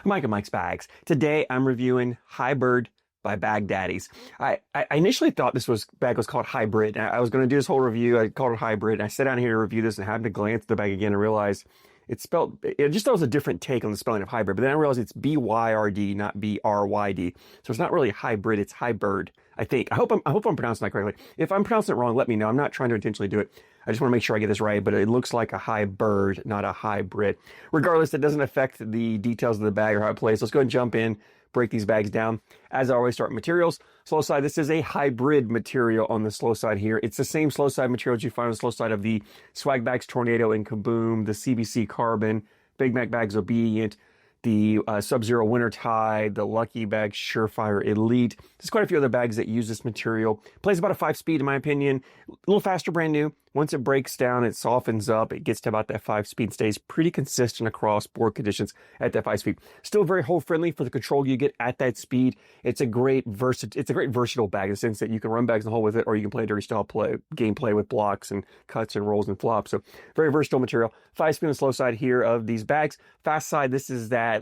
Mike of Mike's Bags. Today I'm reviewing Hy-Byrd by BagDaddys. I initially thought this bag was called Hy-Byrd. I was going to do this whole review. I called it Hy-Byrd. And I sat down here to review this and happened to glance at the bag again and realize it's spelled, it just thought it was a different take on the spelling of Hy-Byrd. But then I realized it's B-Y-R-D, not B-R-Y-D. So it's not really Hy-Byrd, it's Hy-Byrd, I think. I hope I'm pronouncing that correctly. If I'm pronouncing it wrong, let me know. I'm not trying to intentionally do it. I just want to make sure I get this right, but it looks like a Hy-Byrd, not a hybrid. Regardless, it doesn't affect the details of the bag or how it plays. Let's go ahead and jump in, break these bags down. As I always start with materials, slow side, this is a hybrid material on the slow side here. It's the same slow side materials you find on the slow side of the Swag Bags Tornado and Kaboom, the CBC Carbon, Big Mac Bags Obedient, the Sub-Zero Winter Tide, the Lucky Bag Surefire Elite. There's quite a few other bags that use this material. Plays about a 5-speed in my opinion. A little faster brand new. Once it breaks down, it softens up. It gets to about that 5-speed. Stays pretty consistent across board conditions at that 5-speed. Still very hole friendly for the control you get at that speed. It's a great versatile bag in the sense that you can run bags in the hole with it, or you can play a dirty style gameplay with blocks and cuts and rolls and flops. So very versatile material. 5-speed on the slow side here of these bags. Fast side, this is that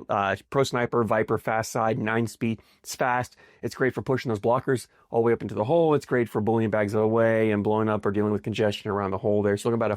Pro Sniper Viper fast side, 9-speed. It's fast. It's great for pushing those blockers all the way up into the hole. It's great for bullying bags away and blowing up or dealing with congestion around the hole there. So looking about a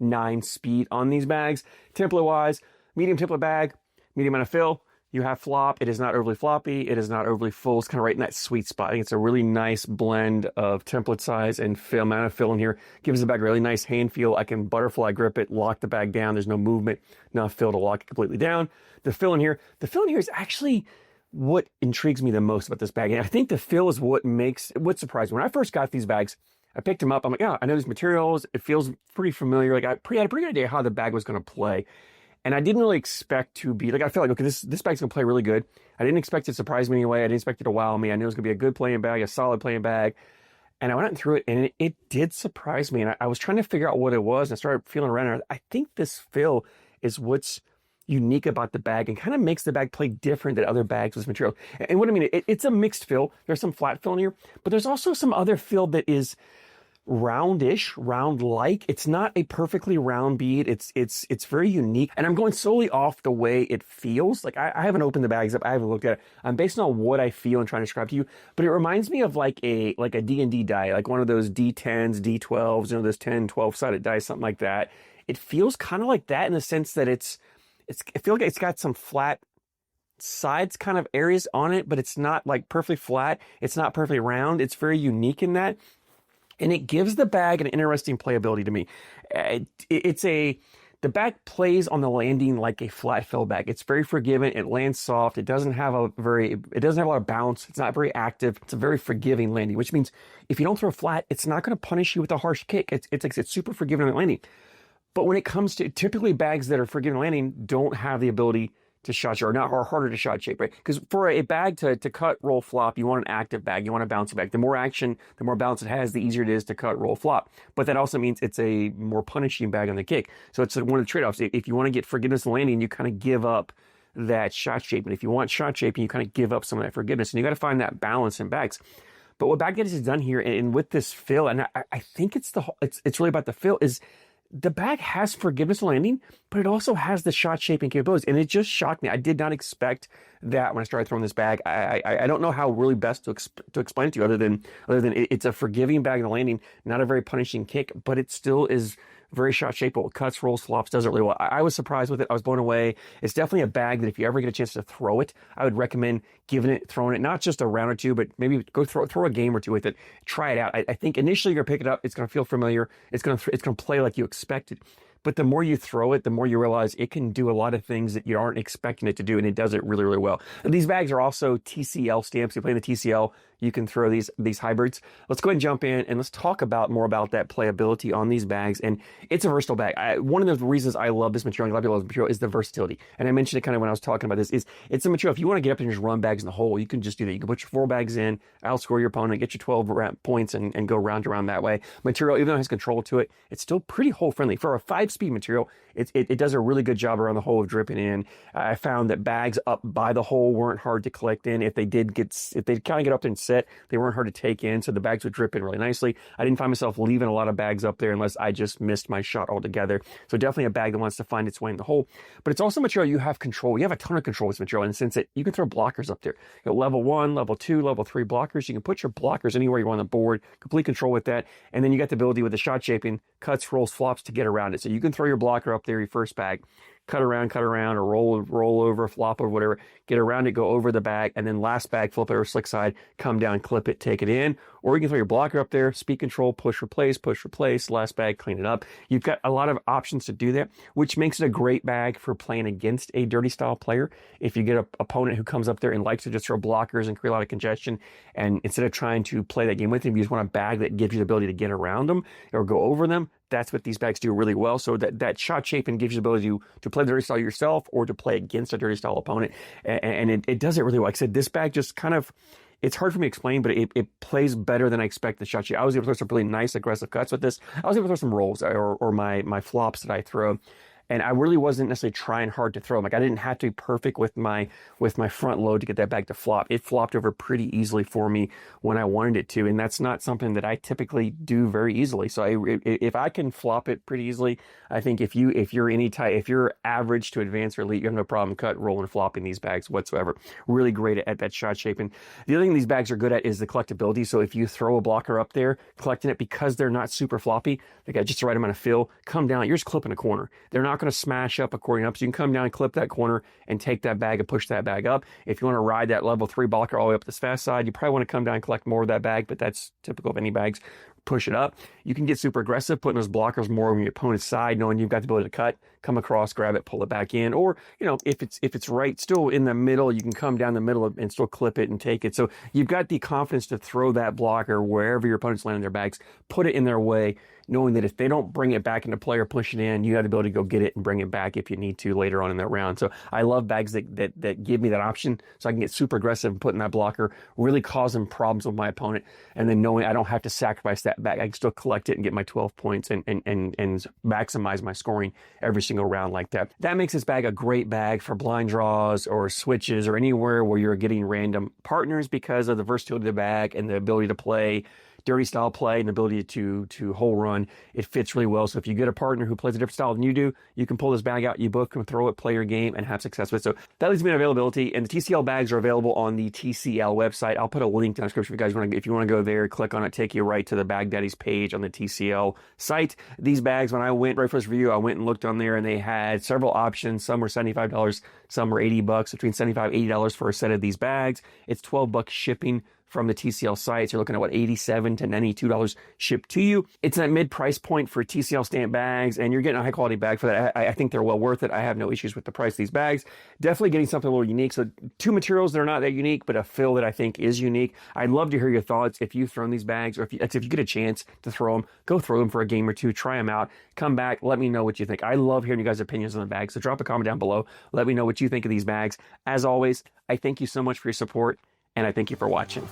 5-9 speed on these bags. Template wise, medium template bag, medium amount of fill. You have flop. It is not overly floppy. It is not overly full. It's kind of right in that sweet spot. I think it's a really nice blend of template size and amount of fill in here. Gives the bag a really nice hand feel. I can butterfly grip it, lock the bag down. There's no movement, enough fill to lock it completely down. The fill in here is actually what intrigues me the most about this bag. And I think the fill is what surprised me. When I first got these bags, I picked them up. I'm like, yeah, I know these materials. It feels pretty familiar. Like I had a pretty good idea how the bag was going to play. And I didn't really expect to be, like, I felt like, okay, this bag's going to play really good. I didn't expect it to surprise me anyway. I didn't expect it to wow me. I knew it was going to be a good playing bag, a solid playing bag. And I went through it, and it did surprise me. And I was trying to figure out what it was, and I started feeling around. And I think this fill is what's unique about the bag and kind of makes the bag play different than other bags with this material. And what I mean, it's a mixed fill. There's some flat fill in here, but there's also some other fill that is roundish, round-like. It's not a perfectly round bead. It's very unique. And I'm going solely off the way it feels. Like I haven't opened the bags up. I haven't looked at it. I'm based on what I feel and trying to describe to you. But it reminds me of like a D&D die, like one of those D10s, D12s, you know, those 10, 12-sided dice, something like that. It feels kind of like that in the sense that I feel like it's got some flat sides kind of areas on it, but it's not like perfectly flat. It's not perfectly round. It's very unique in that. And it gives the bag an interesting playability to me. The bag plays on the landing like a flat fill bag. It's very forgiving. It lands soft. It doesn't have a lot of bounce. It's not very active. It's a very forgiving landing, which means if you don't throw flat, it's not going to punish you with a harsh kick. It's super forgiving on landing. But when it comes to typically bags that are forgiving landing don't have the ability to shot shape, or harder to shot shape, right? Because for a bag to cut, roll, flop, you want an active bag. You want a bouncy bag. The more action, the more bounce it has, the easier it is to cut, roll, flop. But that also means it's a more punishing bag on the kick. So it's one of the trade-offs. If you want to get forgiveness in landing, you kind of give up that shot shape. And if you want shot shaping, you kind of give up some of that forgiveness. And you got to find that balance in bags. But what BagDaddys has done here, and with this fill, and I think it's really about the fill, is the bag has forgiveness landing, but it also has the shot shaping capabilities. And it just shocked me. I did not expect that when I started throwing this bag. I don't know how really best to explain it to you other than it's a forgiving bag in the landing, not a very punishing kick, but it still is very shot shapeable. It cuts, rolls, flops, does it really well. I was surprised with it. I was blown away. It's definitely a bag that if you ever get a chance to throw it, I would recommend throwing it, not just a round or two, but maybe go throw a game or two with it. Try it out. I think initially you're going to pick it up. It's going to feel familiar. It's going to play like you expected. But the more you throw it, the more you realize it can do a lot of things that you aren't expecting it to do, and it does it really, really well. And these bags are also TCL stamps. You play in the TCL, you can throw these Hy-Byrds. Let's go ahead and jump in and let's talk more about that playability on these bags. And it's a versatile bag. One of the reasons I love this material, and a lot of people love this material, is the versatility. And I mentioned it kind of when I was talking about this, is it's a material, if you want to get up and just run bags in the hole, you can just do that. You can put your 4 bags in, outscore your opponent, get your 12 points, and go round around that way. Material, even though it has control to it, it's still pretty hole friendly. For a 5-speed material, it does a really good job around the hole of dripping in. I found that bags up by the hole weren't hard to collect in. If they kind of get up there and set. They weren't hard to take in, so the bags would drip in really nicely. I didn't find myself leaving a lot of bags up there unless I just missed my shot altogether. So definitely a bag that wants to find its way in the hole. But it's also material you have control. You have a ton of control with this material in the sense that you can throw blockers up there. You got level 1, level 2, level 3 blockers. You can put your blockers anywhere you want on the board, complete control with that. And then you got the ability with the shot shaping, cuts, rolls, flops to get around it. So you can throw your blocker up there, your first bag, cut around, or roll over, flop over, whatever, get around it, go over the bag, and then last bag, flip it over slick side, come down, clip it, take it in. Or you can throw your blocker up there, speed control, push, replace, last bag, clean it up. You've got a lot of options to do that, which makes it a great bag for playing against a dirty style player. If you get an opponent who comes up there and likes to just throw blockers and create a lot of congestion, and instead of trying to play that game with him, you just want a bag that gives you the ability to get around them or go over them. That's what these bags do really well. So that shot shaping gives you the ability to play the dirty style yourself or to play against a dirty style opponent. And it does it really well. Like I said, this bag just kind of, it's hard for me to explain, but it plays better than I expect the shot shape. I was able to throw some really nice aggressive cuts with this. I was able to throw some rolls or my flops that I throw. And I really wasn't necessarily trying hard to throw them. Like I didn't have to be perfect with my front load to get that bag to flop. It flopped over pretty easily for me when I wanted it to, and that's not something that I typically do very easily. So if I can flop it pretty easily, I think if you're average to advanced or elite, you have no problem cut, rolling, flopping these bags whatsoever. Really great at that shot shaping. The other thing these bags are good at is the collectibility. So if you throw a blocker up there, collecting it because they're not super floppy, they got just the right amount of fill, come down, you're just clipping a corner. They're not going to smash up according up, so you can come down and clip that corner and take that bag and push that bag up. If you want to ride that level 3 blocker all the way up this fast side, you probably want to come down and collect more of that bag, but that's typical of any bags. Push it up. You can get super aggressive, putting those blockers more on your opponent's side, knowing you've got the ability to cut, come across, grab it, pull it back in. Or, if it's right still in the middle, you can come down the middle and still clip it and take it. So you've got the confidence to throw that blocker wherever your opponent's landing their bags, put it in their way, knowing that if they don't bring it back into play or push it in, you have the ability to go get it and bring it back if you need to later on in that round. So I love bags that give me that option so I can get super aggressive and put in that blocker, really causing problems with my opponent, and then knowing I don't have to sacrifice that bag. I can still collect it and get my 12 points and maximize my scoring every single round like that. That makes this bag a great bag for blind draws or switches or anywhere where you're getting random partners because of the versatility of the bag and the ability to play dirty style play and the ability to hole run. It fits really well. So if you get a partner who plays a different style than you do, you can pull this bag out, you both can throw it, play your game, and have success with it. So that leads me to availability, and the TCL bags are available on the TCL website. I'll put a link in the description if you want to go there, click on it, take you right to the BagDaddys page on the TCL site. These bags, when I went right for this review, I went and looked on there, and they had several options. Some were $75, some were $80, between $75 and $80 for a set of these bags. It's $12 shipping from the TCL site. So you're looking at $87 to $92 shipped to you. It's that mid price point for TCL stamp bags, and you're getting a high quality bag for that. I think they're well worth it. I have no issues with the price of these bags. Definitely getting something a little unique. So 2 materials that are not that unique, but a fill that I think is unique. I'd love to hear your thoughts if you've thrown these bags, or if you get a chance to throw them, go throw them for a game or two, try them out, come back, let me know what you think. I love hearing you guys' opinions on the bags. So drop a comment down below. Let me know what you think of these bags. As always, I thank you so much for your support, and I thank you for watching.